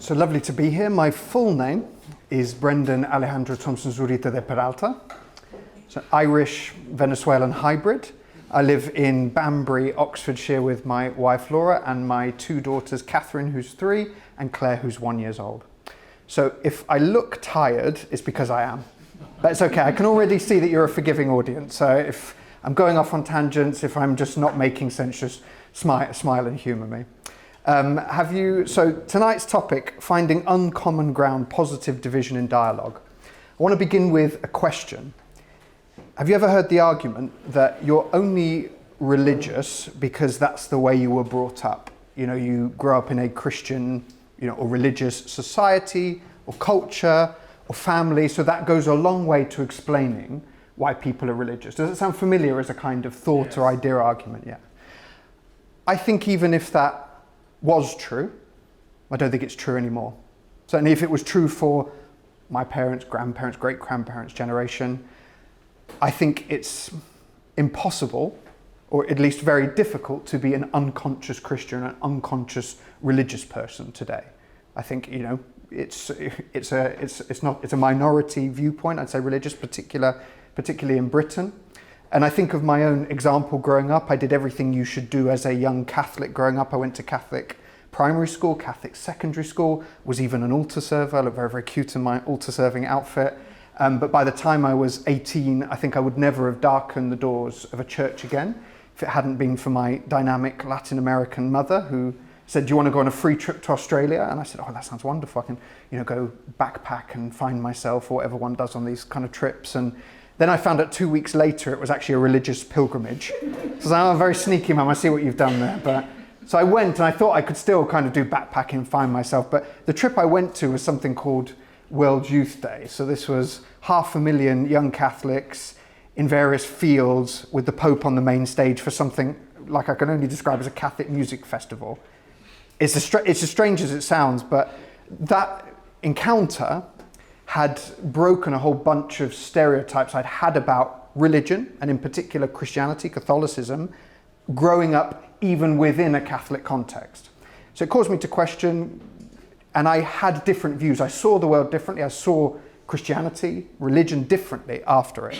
So lovely to be here. My full name is Brenden Alejandro Thompson Zurita de Peralta. So Irish Venezuelan hybrid. I live in Banbury, Oxfordshire with my wife Laura and my two daughters, Catherine, who's 3, and Claire, who's 1 year old. So if I look tired, it's because I am. But it's okay, I can already see that you're a forgiving audience. So if I'm going off on tangents, if I'm just not making sense, just smile and humour me. So tonight's topic, finding uncommon ground, positive division in dialogue. I want to begin with a question. Have you ever heard the argument that you're only religious because that's the way you were brought up? You know, you grow up in a Christian, or religious society or culture or family, so that goes a long way to explaining why people are religious. Does it sound familiar as a kind of thought or idea argument? Yeah. I think even if that was true, I don't think it's true anymore. Certainly if it was true for my parents, grandparents, great-grandparents' generation, I think it's impossible, or at least very difficult, to be an unconscious Christian, an unconscious religious person today. I think, it's a minority viewpoint, I'd say religious, particularly in Britain. And I think of my own example growing up. I did everything you should do as a young Catholic growing up. I went to Catholic primary school, Catholic secondary school, was even an altar server. I looked very, very cute in my altar serving outfit. But by the time I was 18, I think I would never have darkened the doors of a church again if it hadn't been for my dynamic Latin American mother who said, "Do you want to go on a free trip to Australia?" And I said, "Oh, that sounds wonderful. I can, go backpack and find myself," or whatever one does on these kind of trips. And then I found out 2 weeks later it was actually a religious pilgrimage. So I was like, "Oh, very sneaky, Mum, I see what you've done there." So I went and I thought I could still kind of do backpacking and find myself. But the trip I went to was something called World Youth Day. So this was 500,000 young Catholics in various fields with the Pope on the main stage for something like I can only describe as a Catholic music festival. It's as strange as it sounds, but that encounter had broken a whole bunch of stereotypes I'd had about religion, and in particular Christianity, Catholicism, growing up even within a Catholic context. So it caused me to question, and I had different views. I saw the world differently. I saw Christianity, religion differently after it.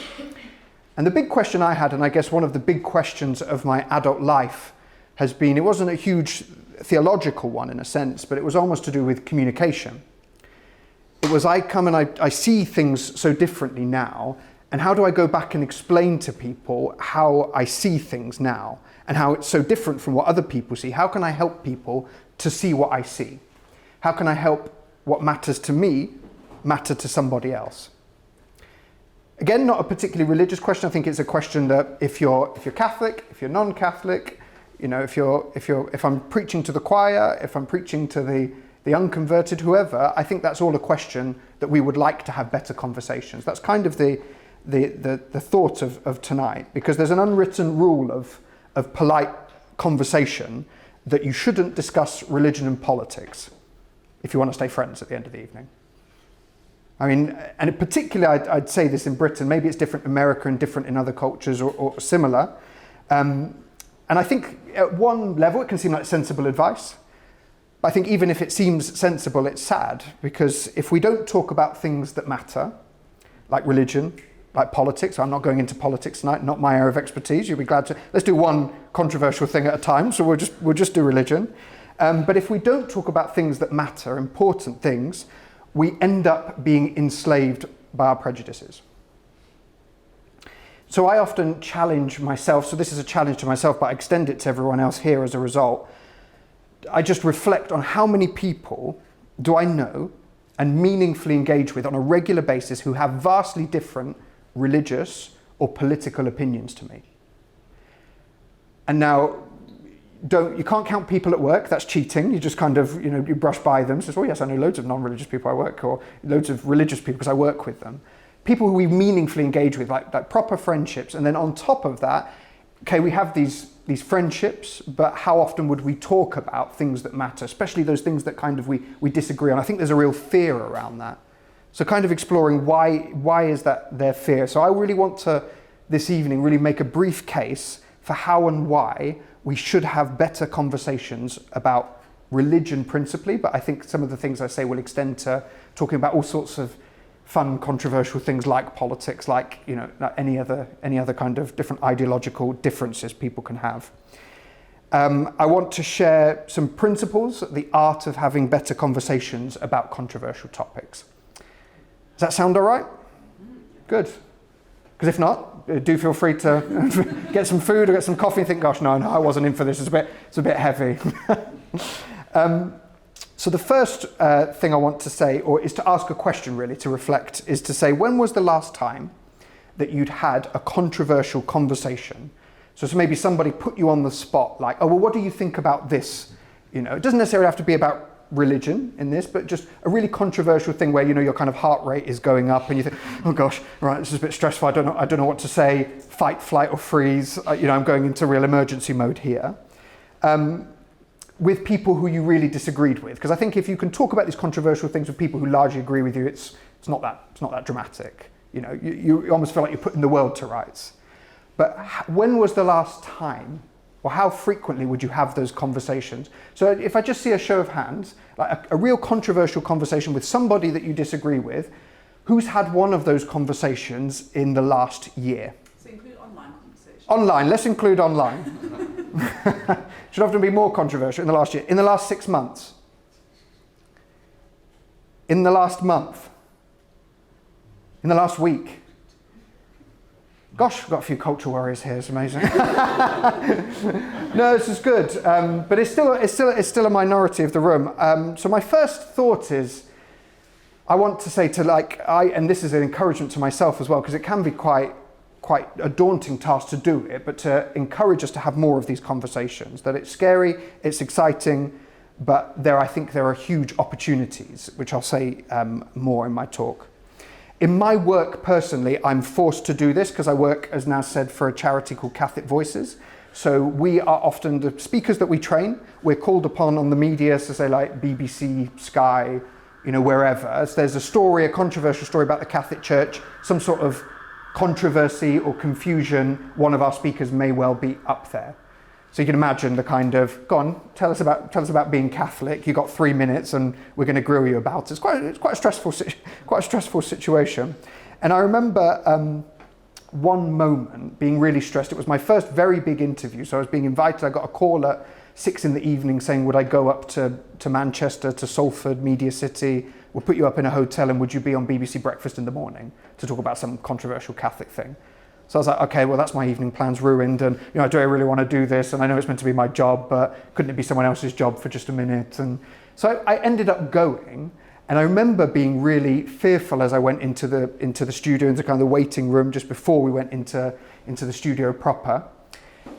And the big question I had, and I guess one of the big questions of my adult life, has been, it wasn't a huge theological one in a sense, but it was almost to do with communication. It was I come and I see things so differently now, and how do I go back and explain to people how I see things now and how it's so different from what other people see? How can I help people to see what I see? How can I help what matters to me matter to somebody else? Again, not a particularly religious question. I think it's a question that if you're Catholic, if you're non-Catholic, if I'm preaching to the choir, if I'm preaching to the unconverted, whoever, I think that's all a question that we would like to have better conversations. That's kind of the thought of tonight, because there's an unwritten rule of polite conversation that you shouldn't discuss religion and politics if you want to stay friends at the end of the evening. I mean, and particularly I'd say this in Britain, maybe it's different in America and different in other cultures or similar. And I think at one level it can seem like sensible advice. But I think even if it seems sensible, it's sad, because if we don't talk about things that matter, like religion, like politics, I'm not going into politics tonight, not my area of expertise, you'll be glad to, let's do one controversial thing at a time, so we'll just do religion. But if we don't talk about things that matter, important things, we end up being enslaved by our prejudices. So I often challenge myself, so this is a challenge to myself, but I extend it to everyone else here as a result. I just reflect on how many people do I know and meaningfully engage with on a regular basis who have vastly different religious or political opinions to me. And now, you can't count people at work, that's cheating. You just kind of, you brush by them, says, "Oh yes, I know loads of non-religious people I work, or loads of religious people because I work with them." People who we meaningfully engage with, like proper friendships. And then on top of that, okay, we have these friendships, but how often would we talk about things that matter, especially those things that kind of we disagree on? I think there's a real fear around that. So kind of exploring why is that their fear? So I really want to, this evening, really make a brief case for how and why we should have better conversations about religion principally, but I think some of the things I say will extend to talking about all sorts of fun, controversial things like politics, like like any other kind of different ideological differences people can have. I want to share some principles, the art of having better conversations about controversial topics. Does that sound all right? Good. Because if not, do feel free to get some food or get some coffee and think, gosh, no, I wasn't in for this. It's a bit heavy. So the first thing I want to say, or is to ask a question really, to reflect, is to say, when was the last time that you'd had a controversial conversation? So maybe somebody put you on the spot, like, oh, well, what do you think about this? It doesn't necessarily have to be about religion in this, but just a really controversial thing where, your kind of heart rate is going up and you think, oh gosh, right, this is a bit stressful. I don't know what to say, fight, flight or freeze. I'm going into real emergency mode here. With people who you really disagreed with. Because I think if you can talk about these controversial things with people who largely agree with you, it's not that dramatic. You almost feel like you're putting the world to rights. But when was the last time, or how frequently would you have those conversations? So if I just see a show of hands, like a real controversial conversation with somebody that you disagree with, who's had one of those conversations in the last year? So include online conversations. Online, let's include online. Should often be more controversial in the last year. In the last 6 months. In the last month. In the last week. Gosh, we've got a few culture warriors here. It's amazing. No, this is good, but it's still a minority of the room. So my first thought is, I want to say and this is an encouragement to myself as well, because it can be quite a daunting task to do it, but to encourage us to have more of these conversations. That it's scary, it's exciting, but I think there are huge opportunities, which I'll say more in my talk. In my work personally, I'm forced to do this because I work, as Naz said, for a charity called Catholic Voices. So we are often the speakers that we train. We're called upon on the media, so say like BBC, Sky, wherever. So there's a controversial story about the Catholic Church, some sort of controversy or confusion. One of our speakers may well be up there. So you can imagine the kind of, go on, tell us about being Catholic. You've got 3 minutes and we're going to grill you about it. It's quite a stressful situation. And I remember one moment being really stressed. It was my first very big interview. So I was being invited. I got a call at 6 p.m. saying, would I go up to Manchester, to Salford, Media City? We'll put you up in a hotel and would you be on BBC Breakfast in the morning to talk about some controversial Catholic thing? So I was like, okay, well, that's my evening plans ruined. And, do I really want to do this? And I know it's meant to be my job, but couldn't it be someone else's job for just a minute? And so I ended up going. And I remember being really fearful as I went into the studio, into kind of the waiting room just before we went into the studio proper.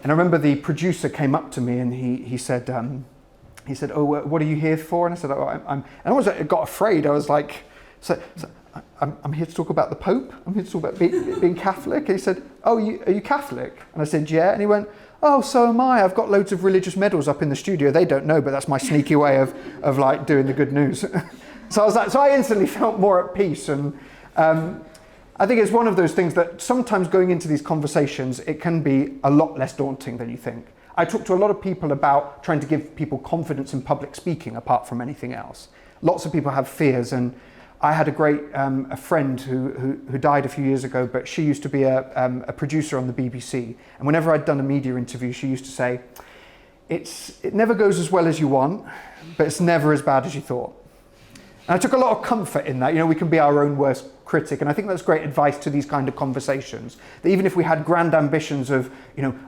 And I remember the producer came up to me and he said, oh, what are you here for? And I said, and I got afraid. I was like, I'm here to talk about the Pope. I'm here to talk about being Catholic. And he said, oh, are you Catholic? And I said, yeah. And he went, oh, so am I. I've got loads of religious medals up in the studio. They don't know, but that's my sneaky way of like doing the good news. So I was like, so I instantly felt more at peace. And I think it's one of those things that sometimes going into these conversations, it can be a lot less daunting than you think. I talk to a lot of people about trying to give people confidence in public speaking apart from anything else. Lots of people have fears, and I had a friend who died a few years ago, but she used to be a producer on the BBC. And whenever I'd done a media interview, she used to say, it never goes as well as you want, but it's never as bad as you thought. And I took a lot of comfort in that. We can be our own worst critic. And I think that's great advice to these kind of conversations. That even if we had grand ambitions of,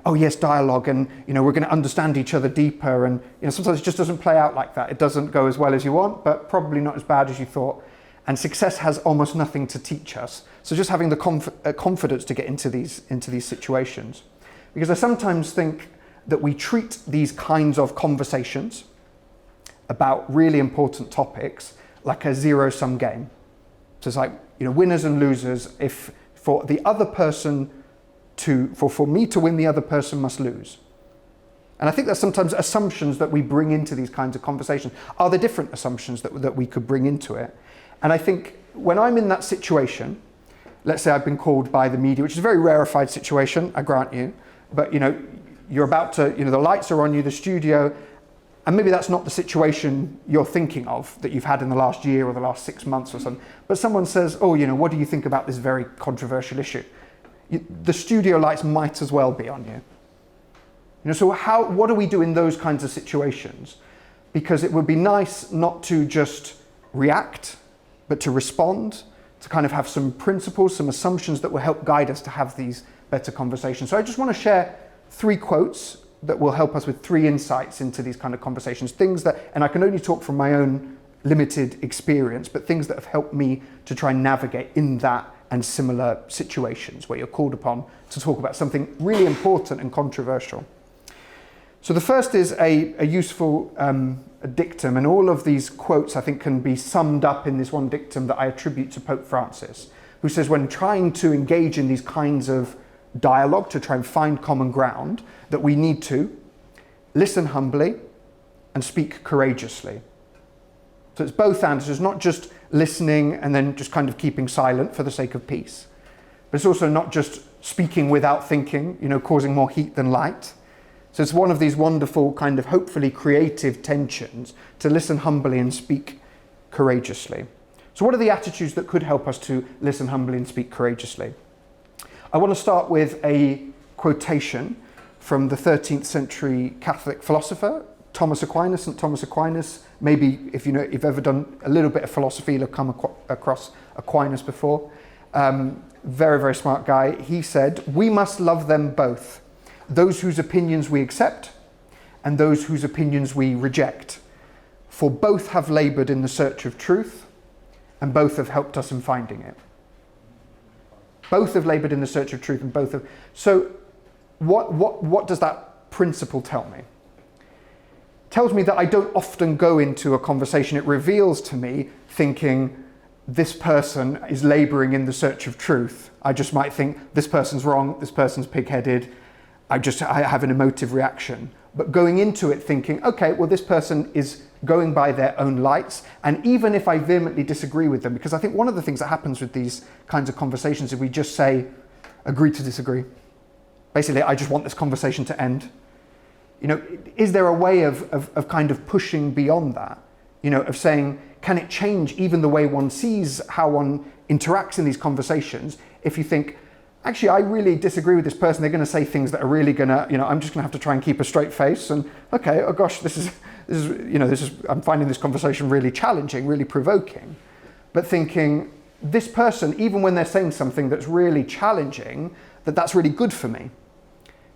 oh yes, dialogue and, we're going to understand each other deeper. And, sometimes it just doesn't play out like that. It doesn't go as well as you want, but probably not as bad as you thought. And success has almost nothing to teach us. So just having the confidence to get into these situations. Because I sometimes think that we treat these kinds of conversations about really important topics like a zero-sum game. So it's like, winners and losers. If for the other person for me to win, the other person must lose. And I think there's sometimes assumptions that we bring into these kinds of conversations. Are there different assumptions that we could bring into it? And I think when I'm in that situation, let's say I've been called by the media, which is a very rarefied situation, I grant you, but you're about to, the lights are on you, the studio, And maybe that's not the situation you're thinking of, that you've had in the last year or the last 6 months or something. But someone says, oh, what do you think about this very controversial issue? The studio lights might as well be on you. So what do we do in those kinds of situations? Because it would be nice not to just react, but to respond, to kind of have some principles, some assumptions that will help guide us to have these better conversations. So I just want to share 3 quotes that will help us with 3 insights into these kind of conversations. Things that, and I can only talk from my own limited experience, but things that have helped me to try and navigate in that and similar situations where you're called upon to talk about something really important and controversial. So the first is a useful dictum, and all of these quotes I think can be summed up in this one dictum that I attribute to Pope Francis, who says when trying to engage in these kinds of dialogue to try and find common ground, that we need to listen humbly and speak courageously. So it's both answers, not just listening and then just kind of keeping silent for the sake of peace, but it's also not just speaking without thinking, causing more heat than light. So it's one of these wonderful kind of hopefully creative tensions to listen humbly and speak courageously. So what are the attitudes that could help us to listen humbly and speak courageously? I want to start with a quotation from the 13th century Catholic philosopher, Thomas Aquinas. St. Thomas Aquinas, maybe if you've ever done a little bit of philosophy, you'll have come across Aquinas before. Very, very smart guy. He said, "We must love them both, those whose opinions we accept and those whose opinions we reject. For both have laboured in the search of truth and both have helped us in finding it." Both have laboured in the search of truth and both have... So what does that principle tell me? It tells me that I don't often go into a conversation. It reveals to me thinking this person is labouring in the search of truth. I just might think this person's wrong, this person's pig-headed. I have an emotive reaction. But going into it thinking, okay, well, this person is going by their own lights. And even if I vehemently disagree with them, because I think one of the things that happens with these kinds of conversations is we just say, agree to disagree. Basically, I just want this conversation to end. Is there a way of kind of pushing beyond that? Of saying, can it change even the way one sees how one interacts in these conversations if you think, actually, I really disagree with this person. They're going to say things that are really going to, I'm just going to have to try and keep a straight face. And okay, oh gosh, I'm finding this conversation really challenging, really provoking. But thinking, this person, even when they're saying something that's really challenging, that's really good for me.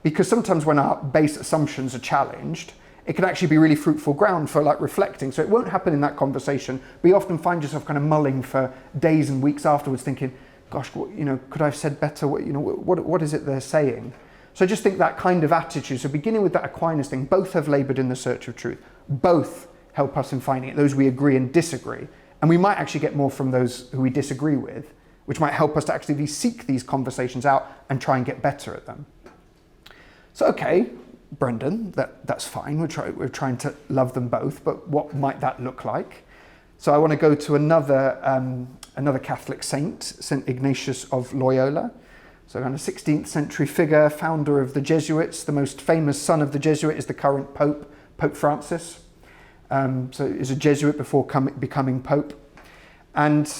Because sometimes when our base assumptions are challenged, it can actually be really fruitful ground for reflecting. So it won't happen in that conversation, but you often find yourself kind of mulling for days and weeks afterwards thinking, gosh, could I have said better? What is it they're saying? So I just think that kind of attitude, so beginning with that Aquinas thing, both have laboured in the search of truth. Both help us in finding it, those we agree and disagree. And we might actually get more from those who we disagree with, which might help us to actually seek these conversations out and try and get better at them. So, okay, Brenden, that's fine. We're trying to love them both, but what might that look like? So I want to go to another Catholic saint, St. Ignatius of Loyola. So kind of 16th century figure, founder of the Jesuits. The most famous son of the Jesuit is the current Pope, Pope Francis. So he's a Jesuit before becoming Pope. And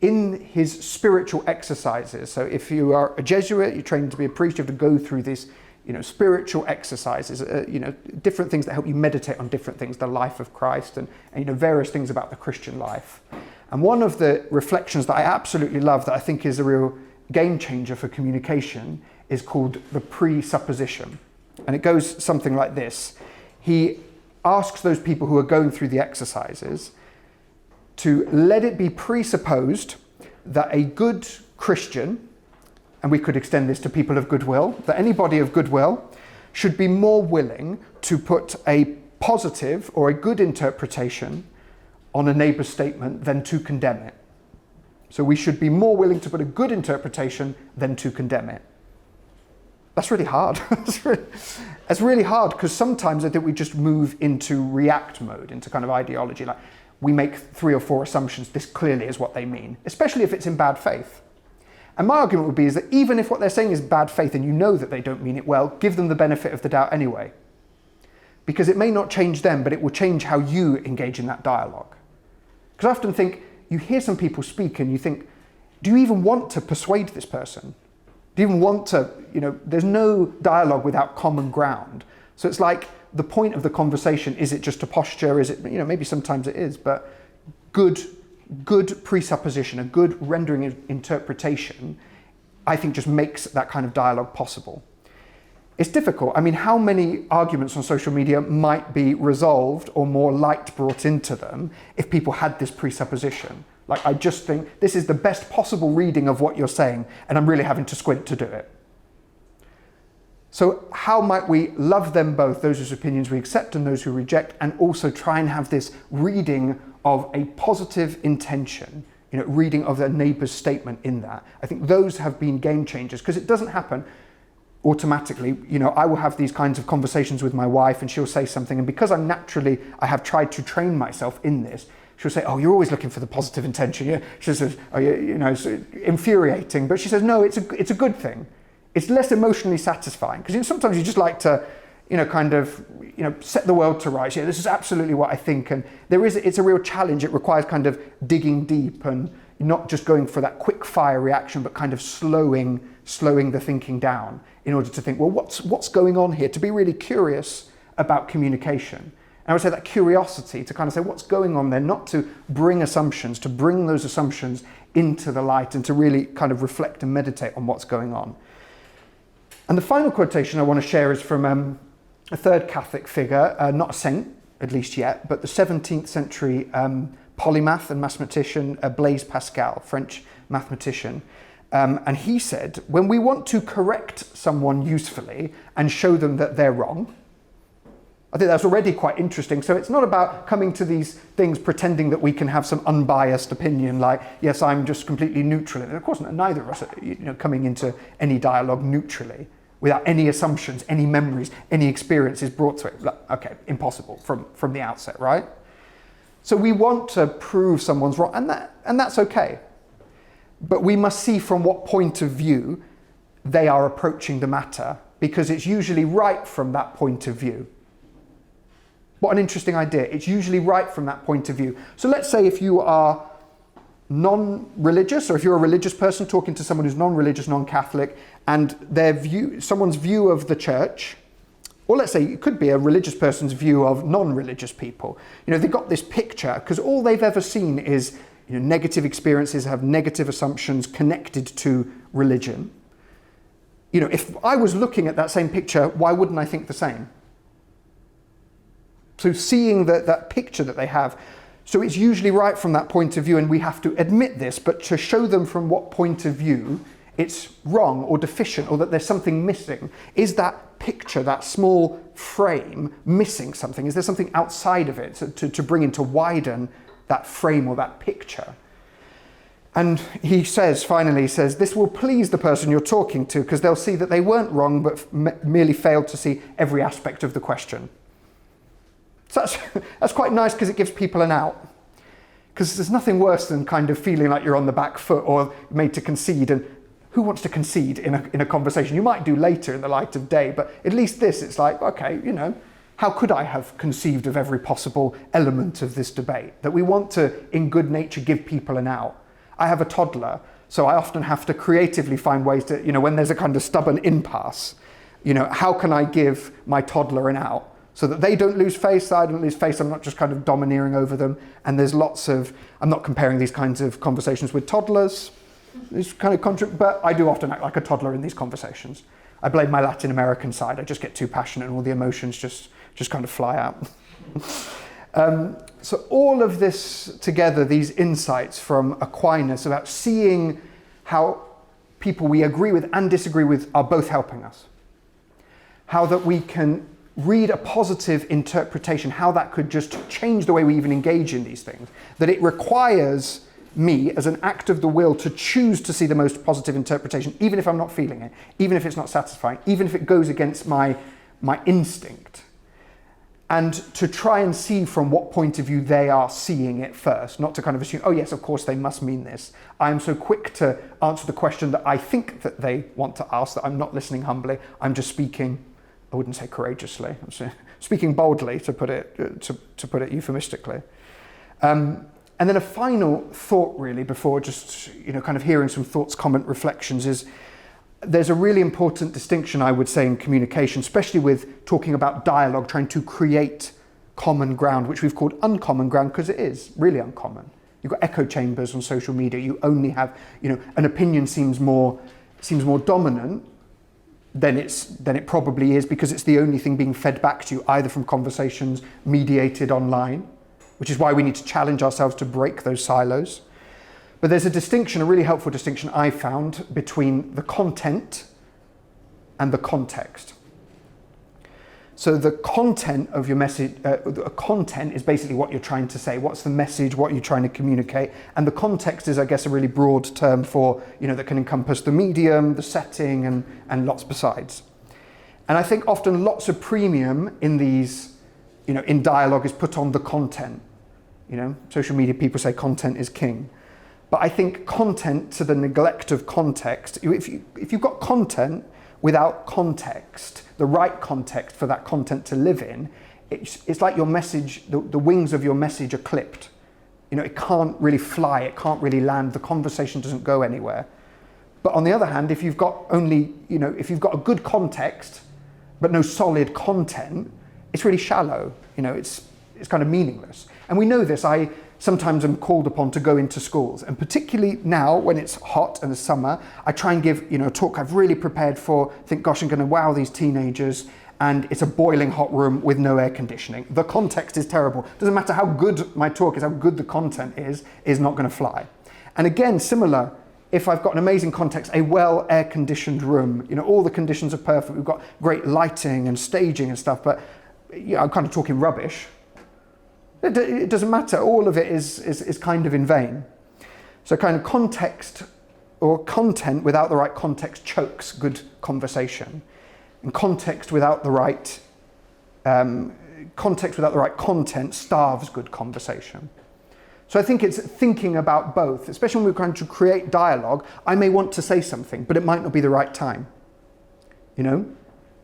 in his spiritual exercises, so if you are a Jesuit, you're trained to be a priest, you have to go through these spiritual exercises, different things that help you meditate on different things, the life of Christ and various things about the Christian life. And one of the reflections that I absolutely love, that I think is a real game changer for communication, is called the presupposition. And it goes something like this. He asks those people who are going through the exercises to let it be presupposed that a good Christian, and we could extend this to people of goodwill, that anybody of goodwill should be more willing to put a positive or a good interpretation on a neighbour's statement than to condemn it. So we should be more willing to put a good interpretation than to condemn it. That's really hard. It's really hard because sometimes I think we just move into react mode, into kind of ideology. Like we make 3 or 4 assumptions, this clearly is what they mean, especially if it's in bad faith. And my argument would be is that even if what they're saying is bad faith and you know that they don't mean it well, give them the benefit of the doubt anyway. because it may not change them, but it will change how you engage in that dialogue. Because I often think, you hear some people speak and you think, do you even want to persuade this person? Do you even want to, there's no dialogue without common ground. So it's like the point of the conversation, is it just a posture? Is it, maybe sometimes it is, but good presupposition, a good rendering interpretation, I think just makes that kind of dialogue possible. It's difficult. I mean, how many arguments on social media might be resolved or more light brought into them if people had this presupposition? Like, I just think this is the best possible reading of what you're saying, and I'm really having to squint to do it. So how might we love them both, those whose opinions we accept and those who reject, and also try and have this reading of a positive intention, reading of the neighbour's statement in that? I think those have been game changers, because it doesn't happen automatically. I will have these kinds of conversations with my wife and she'll say something, and because I have tried to train myself in this, she'll say, oh, you're always looking for the positive intention. Yeah. She says, oh, it's infuriating, but she says, no, it's a good thing. It's less emotionally satisfying, because sometimes you just like to, set the world to rights. Yeah, this is absolutely what I think, and it's a real challenge. It requires kind of digging deep and not just going for that quick fire reaction, but kind of slowing the thinking down in order to think, well, what's going on here? To be really curious about communication. And I would say that curiosity to kind of say what's going on there, not to bring assumptions, to bring those assumptions into the light and to really kind of reflect and meditate on what's going on. And the final quotation I want to share is from a third Catholic figure, not a saint, at least yet, but the 17th century polymath and mathematician Blaise Pascal, French mathematician. And he said, when we want to correct someone usefully and show them that they're wrong, I think that's already quite interesting. So it's not about coming to these things pretending that we can have some unbiased opinion, like, yes, I'm just completely neutral. And of course, neither of us are coming into any dialogue neutrally, without any assumptions, any memories, any experiences brought to it. Okay, impossible from the outset, right? So we want to prove someone's wrong, and that's okay. But we must see from what point of view they are approaching the matter, because it's usually right from that point of view. What an interesting idea. It's usually right from that point of view. So let's say if you are non-religious, or if you're a religious person talking to someone who's non-religious, non-Catholic, and someone's view of the church, or let's say it could be a religious person's view of non-religious people. They've got this picture, because all they've ever seen is negative experiences, have negative assumptions connected to religion. If I was looking at that same picture, why wouldn't I think the same? So seeing that picture that they have, so it's usually right from that point of view, and we have to admit this, but to show them from what point of view it's wrong or deficient, or that there's something missing. Is that picture, that small frame, missing something? Is there something outside of it to bring in, to widen that frame or that picture? And he finally says, this will please the person you're talking to, because they'll see that they weren't wrong, but merely failed to see every aspect of the question. So that's quite nice, because it gives people an out. Because there's nothing worse than kind of feeling like you're on the back foot or made to concede. And who wants to concede in a conversation? You might do later in the light of day, but at least this, it's like, okay, how could I have conceived of every possible element of this debate? That we want to, in good nature, give people an out. I have a toddler, so I often have to creatively find ways to, when there's a kind of stubborn impasse, how can I give my toddler an out? So that they don't lose face, I don't lose face, I'm not just kind of domineering over them. And there's I'm not comparing these kinds of conversations with toddlers, it's kind of but I do often act like a toddler in these conversations. I blame my Latin American side, I just get too passionate and all the emotions just kind of fly out. So all of this together, these insights from Aquinas about seeing how people we agree with and disagree with are both helping us. How that we can read a positive interpretation, how that could just change the way we even engage in these things. That it requires me, as an act of the will, to choose to see the most positive interpretation, even if I'm not feeling it, even if it's not satisfying, even if it goes against my instinct. And to try and see from what point of view they are seeing it first, not to kind of assume, oh yes, of course they must mean this. I am so quick to answer the question that I think that they want to ask, that I'm not listening humbly, I'm just speaking I wouldn't say courageously, I'm speaking boldly to put it euphemistically. And then a final thought really before just, kind of hearing some thoughts, comment, reflections is there's a really important distinction I would say in communication, especially with talking about dialogue, trying to create common ground, which we've called uncommon ground because it is really uncommon. You've got echo chambers on social media. You only have, an opinion seems more dominant than it probably is because it's the only thing being fed back to you either from conversations mediated online, which is why we need to challenge ourselves to break those silos. But there's a distinction, a really helpful distinction I found between the content and the context. So the content of your message, content is basically what you're trying to say. What's the message? What you're trying to communicate? And the context is, I guess, a really broad term for, that can encompass the medium, the setting, and lots besides. And I think often lots of premium in these, in dialogue is put on the content. Social media people say content is king. But I think content to the neglect of context, if you've got content without context, the right context for that content to live in, it's like your message, the wings of your message are clipped. It can't really fly, it can't really land, the conversation doesn't go anywhere. But on the other hand, if you've got if you've got a good context, but no solid content, it's really shallow, it's kind of meaningless. And we know this, I sometimes am called upon to go into schools, and particularly now when it's hot and the summer, I try and give a talk I've really prepared for, think gosh, I'm going to wow these teenagers, and it's a boiling hot room with no air conditioning. The context is terrible. Doesn't matter how good my talk is, how good the content is not going to fly. And again, similar, if I've got an amazing context, a well air conditioned room, all the conditions are perfect, we've got great lighting and staging and stuff, but I'm kind of talking rubbish. It doesn't matter, all of it is kind of in vain. So kind of context or content without the right context chokes good conversation. And context without the right content starves good conversation. So I think it's thinking about both, especially when we're trying to create dialogue. I may want to say something, but it might not be the right time.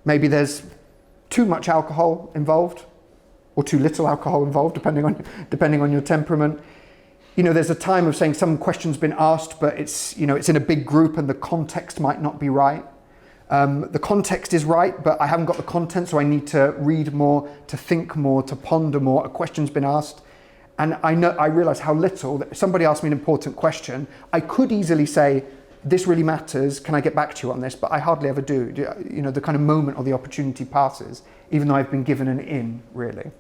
Maybe there's too much alcohol involved, or too little alcohol involved, depending on your temperament. There's a time of saying some question's been asked, but it's in a big group and the context might not be right. The context is right, but I haven't got the content, so I need to read more, to think more, to ponder more. A question's been asked, and I realise how little, that if somebody asked me an important question, I could easily say, this really matters, can I get back to you on this? But I hardly ever do. The kind of moment or the opportunity passes, even though I've been given an in, really.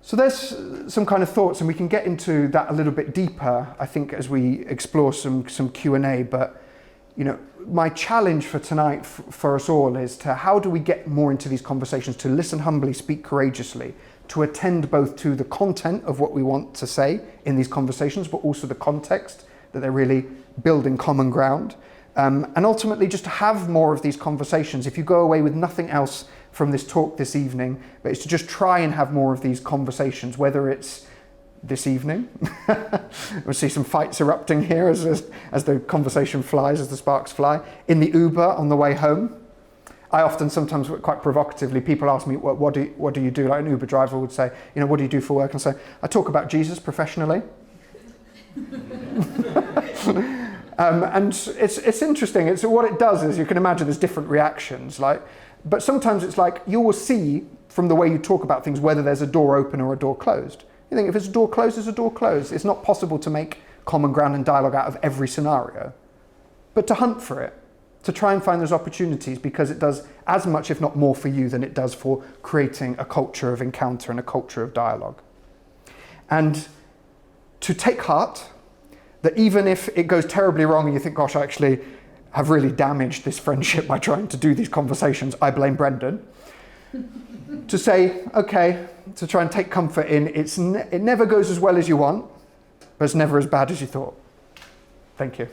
So there's some kind of thoughts, and we can get into that a little bit deeper, I think, as we explore some Q&A. But, my challenge for tonight for us all is to how do we get more into these conversations, to listen humbly, speak courageously, to attend both to the content of what we want to say in these conversations, but also the context, that they're really building common ground. And ultimately just to have more of these conversations. If you go away with nothing else from this talk this evening, but it's to just try and have more of these conversations, whether it's this evening, we'll see some fights erupting here as the conversation flies, as the sparks fly, in the Uber on the way home. I often, sometimes quite provocatively, people ask me, what do you do? Like an Uber driver would say, what do you do for work? And I say, I talk about Jesus professionally. And it's interesting. It's what it does is, you can imagine there's different reactions. But sometimes it's like you will see from the way you talk about things whether there's a door open or a door closed. You think if it's a door closed, it's a door closed. It's not possible to make common ground and dialogue out of every scenario. But to hunt for it, to try and find those opportunities, because it does as much, if not more, for you than it does for creating a culture of encounter and a culture of dialogue. And to take heart that even if it goes terribly wrong and you think, gosh, I actually have really damaged this friendship by trying to do these conversations, I blame Brenden. To say, okay, to try and take comfort in, it never goes as well as you want, but it's never as bad as you thought. Thank you.